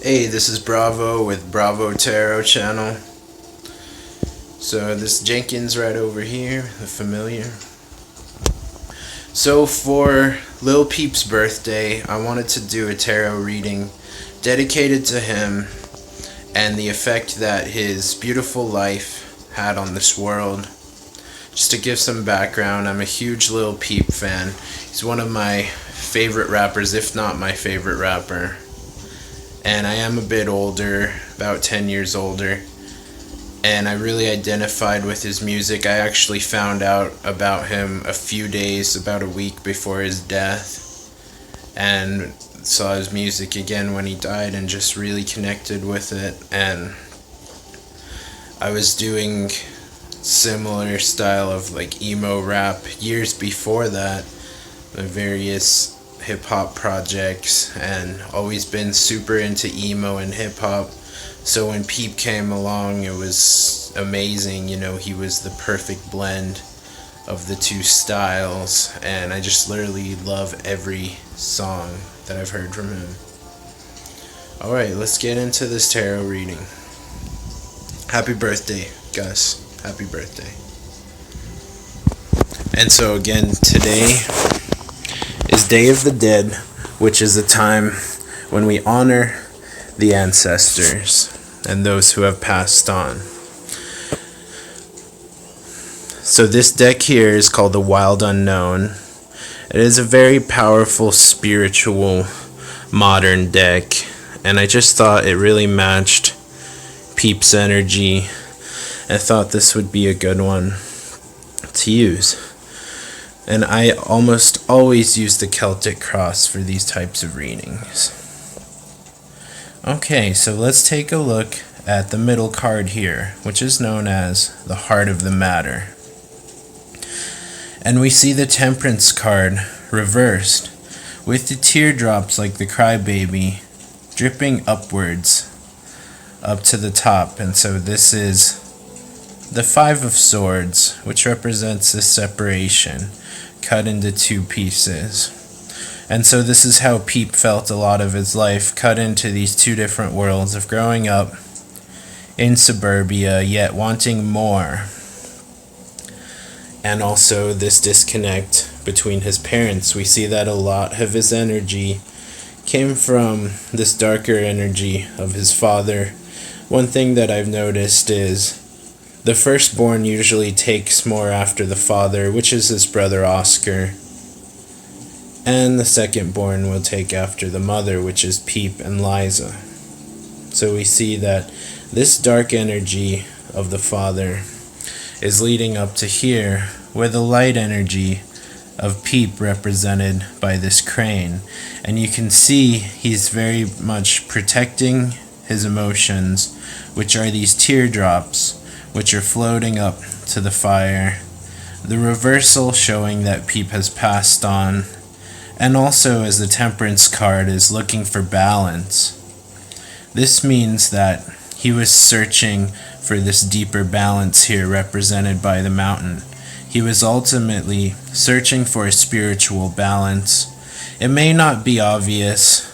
Hey, this is Bravo with Bravo Tarot Channel. So this Jenkins right over here, the familiar. So for Lil Peep's birthday, I wanted to do a tarot reading dedicated to him and the effect that his beautiful life had on this world. Just to give some background, I'm a huge Lil Peep fan. He's one of my favorite rappers, if not my favorite rapper. And I am a bit older, about 10 years older, and I really identified with his music. I actually found out about him a few days, about a week before his death, and saw his music again when he died and just really connected with it. And I was doing similar style of like emo rap years before that, the various hip-hop projects, and always been super into emo and hip-hop. So when Peep came along, it was amazing. He was the perfect blend of the two styles, and I just literally love every song that I've heard from him. Alright, let's get into this tarot reading. Happy birthday, Gus. Happy birthday. And so again, today is Day of the Dead, which is a time when we honor the ancestors and those who have passed on. So this deck here is called the Wild Unknown. It is a very powerful, spiritual, modern deck, and I just thought it really matched Peep's energy. I thought this would be a good one to use. And I almost always use the Celtic cross for these types of readings. Okay, so let's take a look at the middle card here, which is known as the Heart of the Matter. And we see the Temperance card reversed, with the teardrops like the crybaby dripping upwards up to the top. And so this is the Five of Swords, which represents this separation, cut into two pieces. And so this is how Peep felt a lot of his life, cut into these two different worlds of growing up in suburbia, yet wanting more. And also this disconnect between his parents. We see that a lot of his energy came from this darker energy of his father. One thing that I've noticed is the firstborn usually takes more after the father, which is his brother Oscar. And the secondborn will take after the mother, which is Peep and Liza. So we see that this dark energy of the father is leading up to here, where the light energy of Peep represented by this crane. And you can see he's very much protecting his emotions, which are these teardrops, which are floating up to the fire. The reversal showing that Peep has passed on, and also as the Temperance card is looking for balance. This means that he was searching for this deeper balance here represented by the mountain. He was ultimately searching for a spiritual balance. It may not be obvious,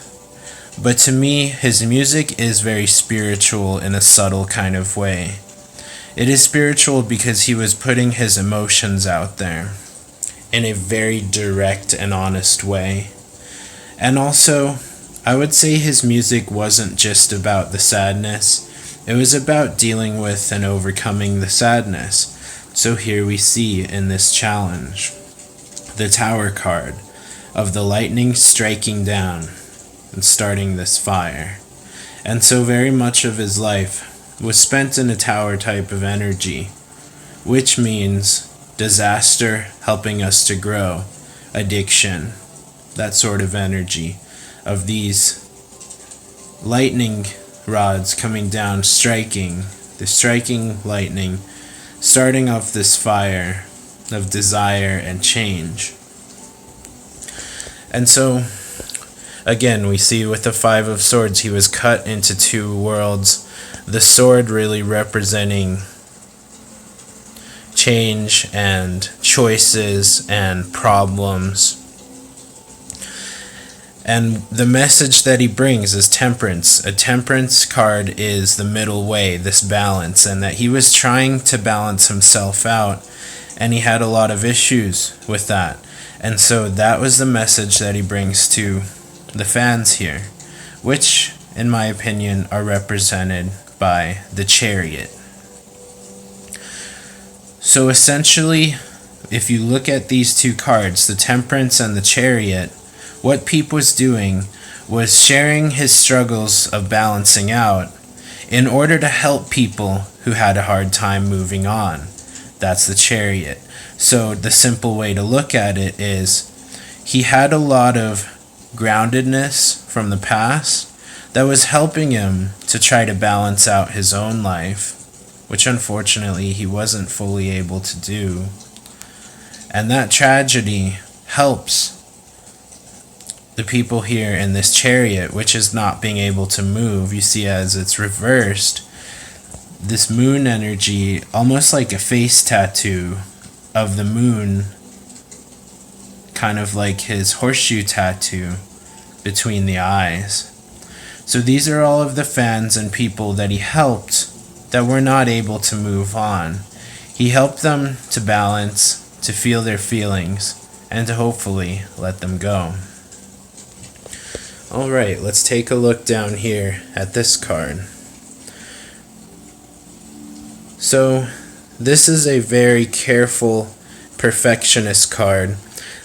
but to me his music is very spiritual in a subtle kind of way. It is spiritual because he was putting his emotions out there in a very direct and honest way. And also, I would say his music wasn't just about the sadness. It was about dealing with and overcoming the sadness. So here we see in this challenge the Tower card of the lightning striking down and starting this fire. And so very much of his life was spent in a tower type of energy, which means disaster helping us to grow, addiction, that sort of energy of these lightning rods coming down, the striking lightning, starting off this fire of desire and change. And so, again, we see with the Five of Swords, he was cut into two worlds. The sword really representing change and choices and problems. And the message that he brings is temperance. A temperance card is the middle way, this balance, and that he was trying to balance himself out, and he had a lot of issues with that. And so that was the message that he brings to the fans here, which, in my opinion, are represented by the Chariot. So essentially, if you look at these two cards, the Temperance and the Chariot, what Peep was doing was sharing his struggles of balancing out in order to help people who had a hard time moving on. That's the Chariot. So the simple way to look at it is he had a lot of groundedness from the past that was helping him to try to balance out his own life, which unfortunately he wasn't fully able to do. And that tragedy helps the people here in this Chariot, which is not being able to move. You see, as it's reversed, this moon energy, almost like a face tattoo of the moon, kind of like his horseshoe tattoo between the eyes. So these are all of the fans and people that he helped that were not able to move on. He helped them to balance, to feel their feelings, and to hopefully let them go. Alright, let's take a look down here at this card. So, this is a very careful, perfectionist card.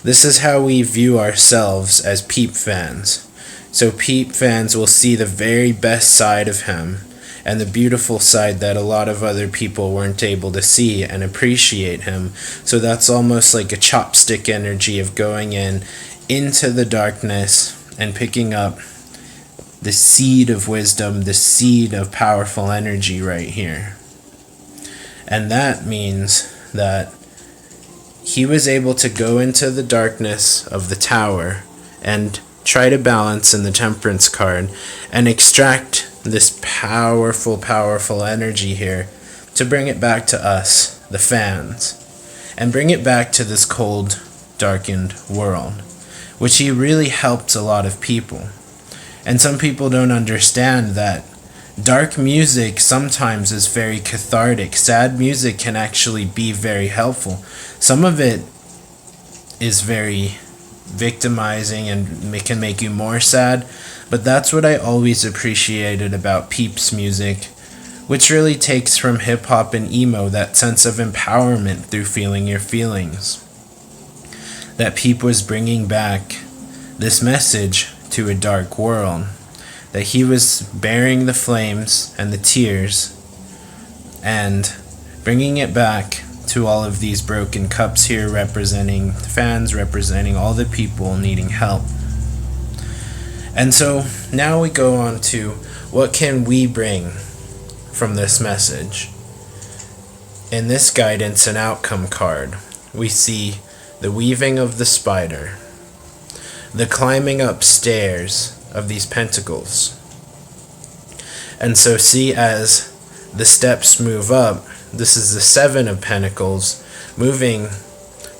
This is how we view ourselves as Peep fans. So Peep fans will see the very best side of him, and the beautiful side that a lot of other people weren't able to see and appreciate him. So that's almost like a chopstick energy of going into the darkness and picking up the seed of wisdom, the seed of powerful energy right here. And that means that he was able to go into the darkness of the tower and try to balance in the Temperance card and extract this powerful energy here to bring it back to us, the fans, and bring it back to this cold, darkened world, which he really helped a lot of people. And some people don't understand that dark music sometimes is very cathartic. Sad music can actually be very helpful. Some of it is very victimizing and it can make you more sad, but that's what I always appreciated about Peep's music, which really takes from hip-hop and emo that sense of empowerment through feeling your feelings. That Peep was bringing back this message to a dark world, that he was bearing the flames and the tears and bringing it back to all of these broken cups here, representing the fans, representing all the people needing help. And so now we go on to what can we bring from this message. In this guidance and outcome card, we see the weaving of the spider, the climbing up stairs of these pentacles. And so see, as the steps move up, this is the 7 of Pentacles moving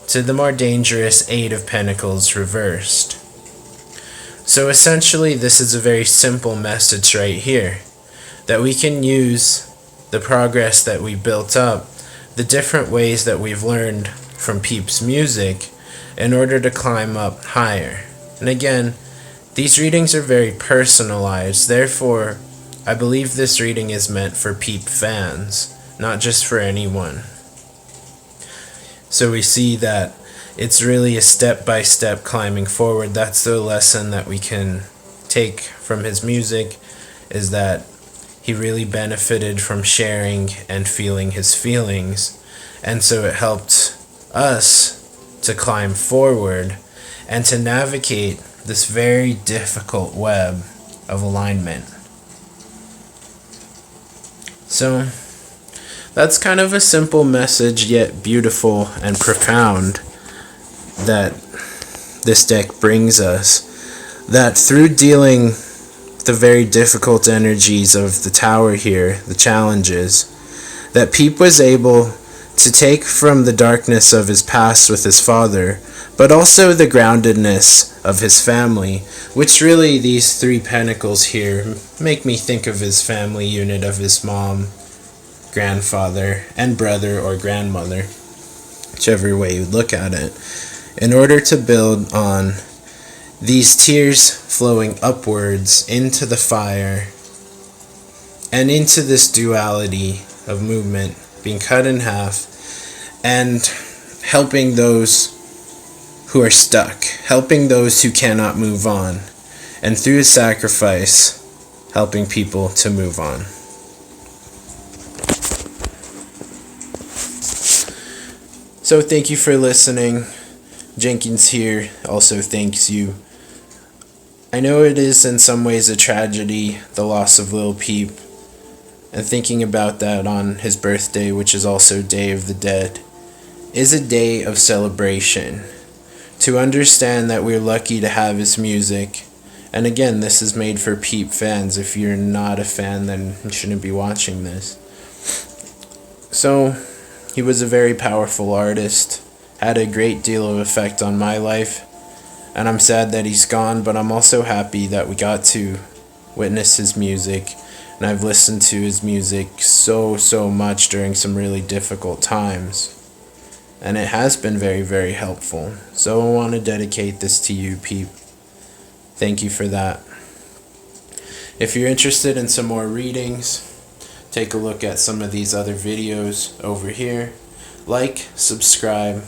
to the more dangerous 8 of Pentacles reversed. So essentially this is a very simple message right here, that we can use the progress that we built up, the different ways that we've learned from Peep's music in order to climb up higher. And again, these readings are very personalized, therefore I believe this reading is meant for Peep fans, not just for anyone. So we see that it's really a step-by-step climbing forward. That's the lesson that we can take from his music, is that he really benefited from sharing and feeling his feelings, and so it helped us to climb forward and to navigate this very difficult web of alignment. So that's kind of a simple message, yet beautiful and profound, that this deck brings us. That through dealing the very difficult energies of the tower here, the challenges, that Peep was able to take from the darkness of his past with his father, but also the groundedness of his family, which really these three pentacles here make me think of his family unit of his mom, grandfather, and brother or grandmother, whichever way you look at it, in order to build on these tears flowing upwards into the fire and into this duality of movement being cut in half and helping those who are stuck, helping those who cannot move on, and through his sacrifice, helping people to move on. So thank you for listening. Jenkins here also thanks you. I know it is in some ways a tragedy, the loss of Lil Peep, and thinking about that on his birthday, which is also Day of the Dead, is a day of celebration. To understand that we're lucky to have his music. And again, this is made for Peep fans. If you're not a fan, then you shouldn't be watching this. So, he was a very powerful artist, had a great deal of effect on my life, and I'm sad that he's gone, but I'm also happy that we got to witness his music, and I've listened to his music so much during some really difficult times, and it has been very, very helpful. So I want to dedicate this to you, Peep. Thank you for that. If you're interested in some more readings, take a look at some of these other videos over here. Like, subscribe,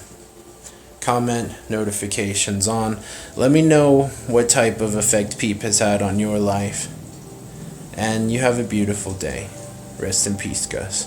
comment, notifications on. Let me know what type of effect Peep has had on your life. And you have a beautiful day. Rest in peace, Gus.